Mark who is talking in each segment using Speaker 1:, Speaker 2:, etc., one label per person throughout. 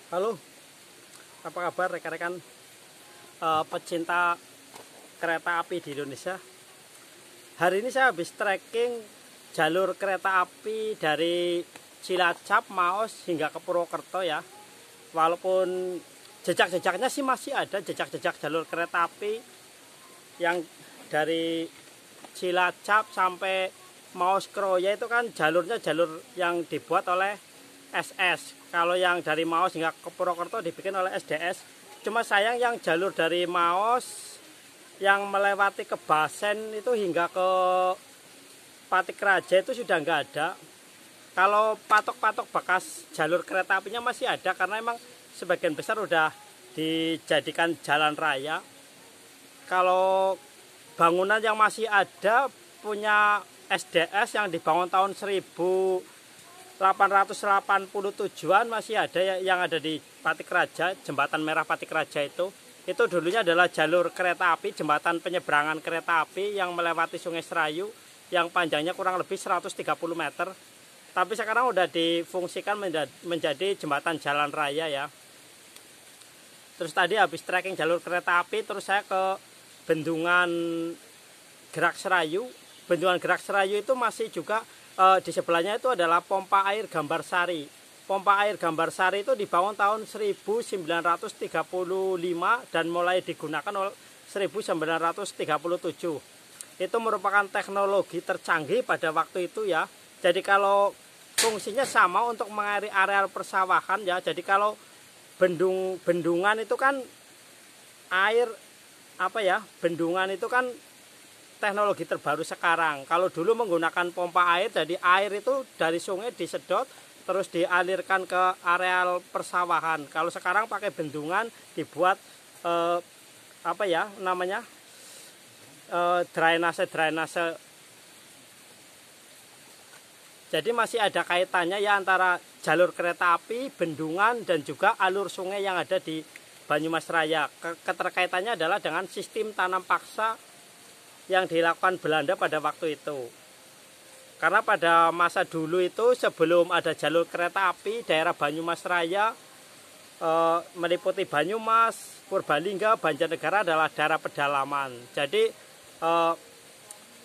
Speaker 1: Halo, apa kabar rekan-rekan pecinta kereta api di Indonesia? Hari ini saya habis trekking jalur kereta api dari Cilacap, Maos hingga ke Purwokerto ya. Walaupun jejak-jejaknya sih masih ada, jejak-jejak jalur kereta api yang dari Cilacap sampai Maos Kroya itu kan jalurnya jalur yang dibuat oleh SS. Kalau yang dari Maos hingga ke Purwokerto dibikin oleh SDS. Cuma sayang yang jalur dari Maos yang melewati ke Basen itu hingga ke Patikraja itu sudah nggak ada. Kalau patok-patok bekas jalur kereta apinya masih ada karena emang sebagian besar udah dijadikan jalan raya. Kalau bangunan yang masih ada punya SDS yang dibangun tahun 1887-an masih ada yang ada di Patikraja, Jembatan Merah Patikraja itu dulunya adalah jalur kereta api, jembatan penyeberangan kereta api yang melewati Sungai Serayu yang panjangnya kurang lebih 130 meter. Tapi sekarang udah difungsikan menjadi jembatan jalan raya ya. Terus tadi habis trekking jalur kereta api, terus saya ke Bendungan Gerak Serayu. Bendungan Gerak Serayu itu masih juga di sebelahnya itu adalah pompa air Gambarsari. Pompa air Gambarsari itu dibangun tahun 1935 dan mulai digunakan 1937. Itu merupakan teknologi tercanggih pada waktu itu ya. Jadi kalau fungsinya sama untuk mengairi areal persawahan ya. Jadi kalau bendungan itu kan air bendungan itu kan teknologi terbaru sekarang. Kalau dulu menggunakan pompa air, jadi air itu dari sungai disedot terus dialirkan ke areal persawahan. Kalau sekarang pakai bendungan dibuat drainase. Jadi masih ada kaitannya ya antara jalur kereta api, bendungan dan juga alur sungai yang ada di Banyumas Raya. Keterkaitannya adalah dengan sistem tanam paksa yang dilakukan Belanda pada waktu itu. Karena pada masa dulu itu sebelum ada jalur kereta api, daerah Banyumas Raya meliputi Banyumas, Purbalingga, Banjarnegara adalah daerah pedalaman. Jadi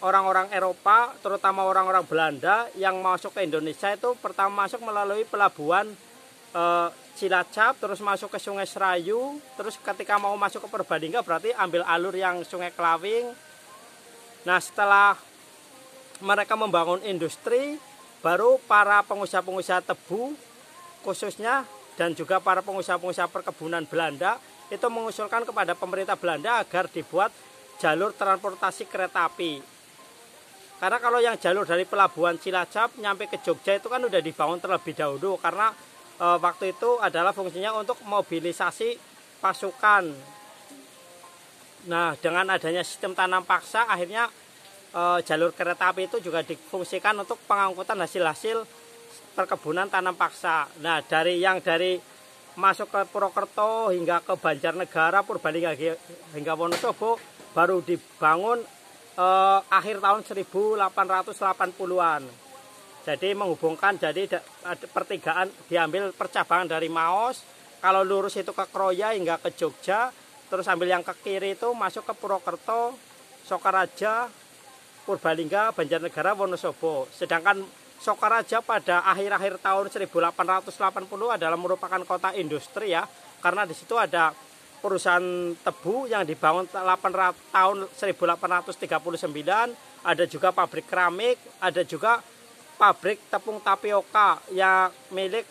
Speaker 1: orang-orang Eropa, terutama orang-orang Belanda yang masuk ke Indonesia itu pertama masuk melalui pelabuhan Cilacap, terus masuk ke Sungai Serayu, terus ketika mau masuk ke Purbalingga berarti ambil alur yang Sungai Kelawing. Nah, setelah mereka membangun industri, baru para pengusaha-pengusaha tebu khususnya dan juga para pengusaha-pengusaha perkebunan Belanda itu mengusulkan kepada pemerintah Belanda agar dibuat jalur transportasi kereta api. Karena kalau yang jalur dari pelabuhan Cilacap nyampe ke Jogja itu kan udah dibangun terlebih dahulu karena waktu itu adalah fungsinya untuk mobilisasi pasukan. Nah, dengan adanya sistem tanam paksa, akhirnya jalur kereta api itu juga difungsikan untuk pengangkutan hasil-hasil perkebunan tanam paksa. Nah, dari masuk ke Purwokerto hingga ke Banjarnegara, Purbalingga hingga Wonosobo baru dibangun akhir tahun 1880-an. Jadi menghubungkan, jadi pertigaan diambil percabangan dari Maos, kalau lurus itu ke Kroya hingga ke Jogja. Terus ambil yang ke kiri itu masuk ke Purwokerto, Sokaraja, Purbalingga, Banjarnegara, Wonosobo. Sedangkan Sokaraja pada akhir-akhir tahun 1880 adalah merupakan kota industri ya. Karena di situ ada perusahaan tebu yang dibangun tahun 1839, ada juga pabrik keramik, ada juga pabrik tepung tapioka yang milik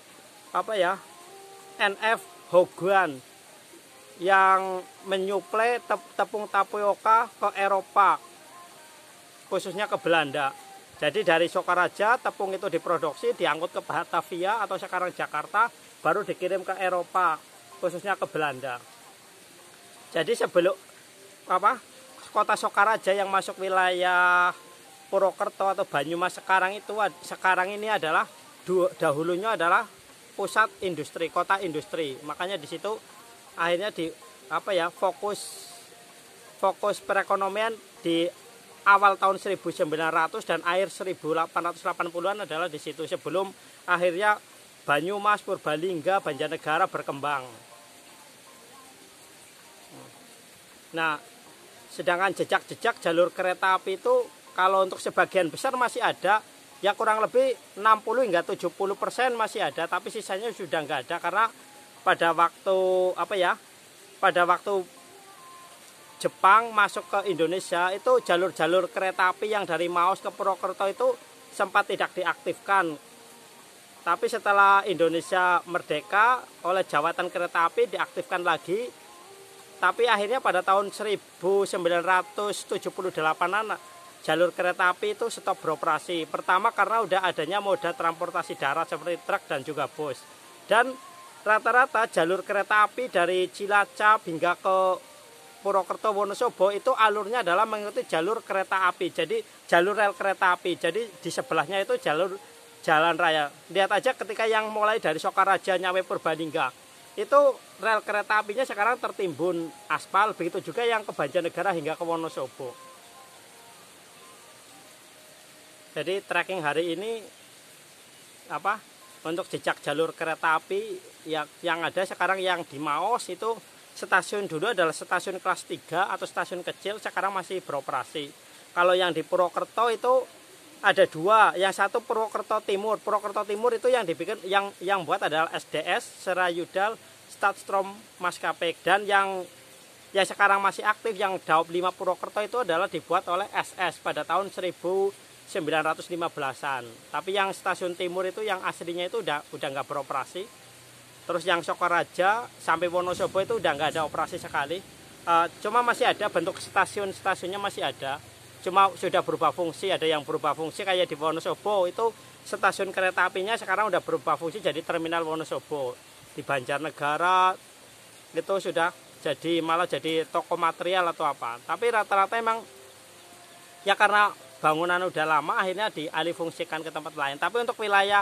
Speaker 1: NF Hoguan yang menyuplai tepung tapioka ke Eropa, khususnya ke Belanda. Jadi dari Sokaraja tepung itu diproduksi, diangkut ke Batavia atau sekarang Jakarta, baru dikirim ke Eropa, khususnya ke Belanda. Jadi sebelum kota Sokaraja yang masuk wilayah Purwokerto atau Banyumas sekarang ini adalah dahulunya adalah pusat industri, kota industri. Makanya di situ akhirnya fokus perekonomian di awal tahun 1900 dan akhir 1880-an adalah di situ sebelum akhirnya Banyumas, Purbalingga, Banjarnegara berkembang. Nah, sedangkan jejak-jejak jalur kereta api itu kalau untuk sebagian besar masih ada, ya kurang lebih 60 hingga 70% masih ada, tapi sisanya sudah nggak ada karena pada waktu pada waktu Jepang masuk ke Indonesia itu jalur-jalur kereta api yang dari Maos ke Purwokerto itu sempat tidak diaktifkan. Tapi setelah Indonesia merdeka oleh jawatan kereta api diaktifkan lagi. Tapi akhirnya pada tahun 1978-an jalur kereta api itu stop beroperasi. Pertama karena udah adanya moda transportasi darat seperti truk dan juga bus. Dan rata-rata jalur kereta api dari Cilacap hingga ke Purwokerto Wonosobo itu alurnya adalah mengikuti jalur kereta api. Jadi jalur rel kereta api. Jadi di sebelahnya itu jalur jalan raya. Lihat aja ketika yang mulai dari Sokaraja nyampe Purbalingga. Itu rel kereta apinya sekarang tertimbun aspal, begitu juga yang ke Banjarnegara hingga ke Wonosobo. Jadi tracking hari ini untuk jejak jalur kereta api yang ada sekarang yang di Maos itu stasiun dulu adalah stasiun kelas 3 atau stasiun kecil, sekarang masih beroperasi. Kalau yang di Purwokerto itu ada dua, yang satu Purwokerto Timur. Purwokerto Timur itu yang dibikin yang buat adalah SDS, Serayudal, Statstrom Maskapai, dan yang sekarang masih aktif yang Daop 5 Purwokerto itu adalah dibuat oleh SS pada tahun 1915-an. Tapi yang stasiun timur itu yang aslinya itu udah nggak beroperasi. Terus yang Sokaraja sampai Wonosobo itu udah nggak ada operasi sekali. Cuma masih ada bentuk stasiunnya masih ada. Cuma sudah berubah fungsi, ada yang berubah fungsi kayak di Wonosobo itu stasiun kereta apinya sekarang udah berubah fungsi jadi terminal Wonosobo. Di Banjarnegara itu sudah malah jadi toko material atau apa. Tapi rata-rata emang ya karena bangunan udah lama akhirnya dialih fungsikan ke tempat lain. Tapi untuk wilayah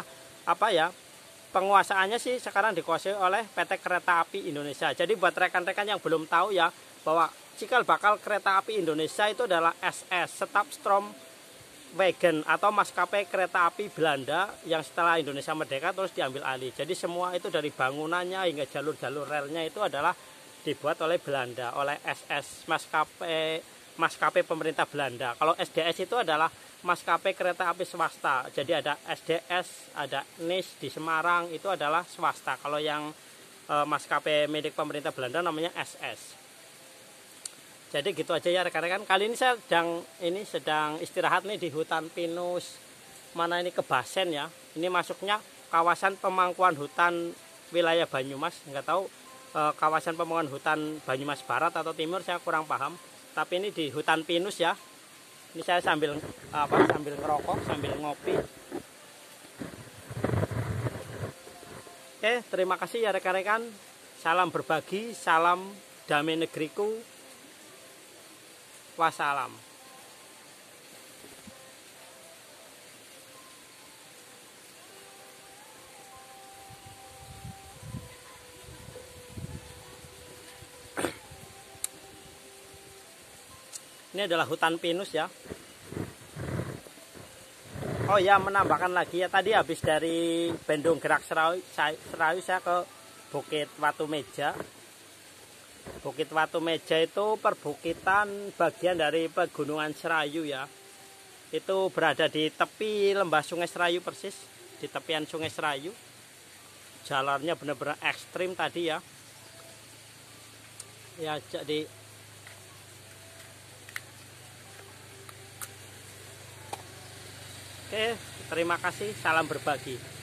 Speaker 1: penguasaannya sih sekarang dikuasai oleh PT Kereta Api Indonesia. Jadi buat rekan-rekan yang belum tahu ya bahwa cikal bakal kereta api Indonesia itu adalah SS, Stapstrom Wagon atau maskapai kereta api Belanda yang setelah Indonesia merdeka terus diambil alih. Jadi semua itu dari bangunannya hingga jalur-jalur relnya itu adalah dibuat oleh Belanda, oleh SS, maskapai pemerintah Belanda. Kalau SDS itu adalah maskapai kereta api swasta. Jadi ada SDS, ada NIS di Semarang itu adalah swasta. Kalau yang maskapai milik pemerintah Belanda namanya SS. Jadi gitu aja ya rekan-rekan. Kali ini saya sedang istirahat nih di hutan pinus. Mana ini Kebasen ya. Ini masuknya kawasan pemangkuan hutan wilayah Banyumas. Nggak tahu kawasan pemangkuan hutan Banyumas Barat atau Timur, saya kurang paham. Tapi ini di hutan pinus ya. Ini saya sambil ngerokok, sambil ngopi. Oke, terima kasih ya rekan-rekan. Salam berbagi, salam damai negeriku. Wassalam. Ini adalah hutan pinus ya. Oh ya, menambahkan lagi ya, tadi habis dari Bendung Gerak Serayu saya ke Bukit Watu Meja. Bukit Watu Meja itu perbukitan bagian dari Pegunungan Serayu ya. Itu berada di tepi lembah Sungai Serayu persis, di tepian Sungai Serayu. Jalannya benar-benar ekstrim tadi ya. Ya jadi oke, terima kasih, salam berbagi.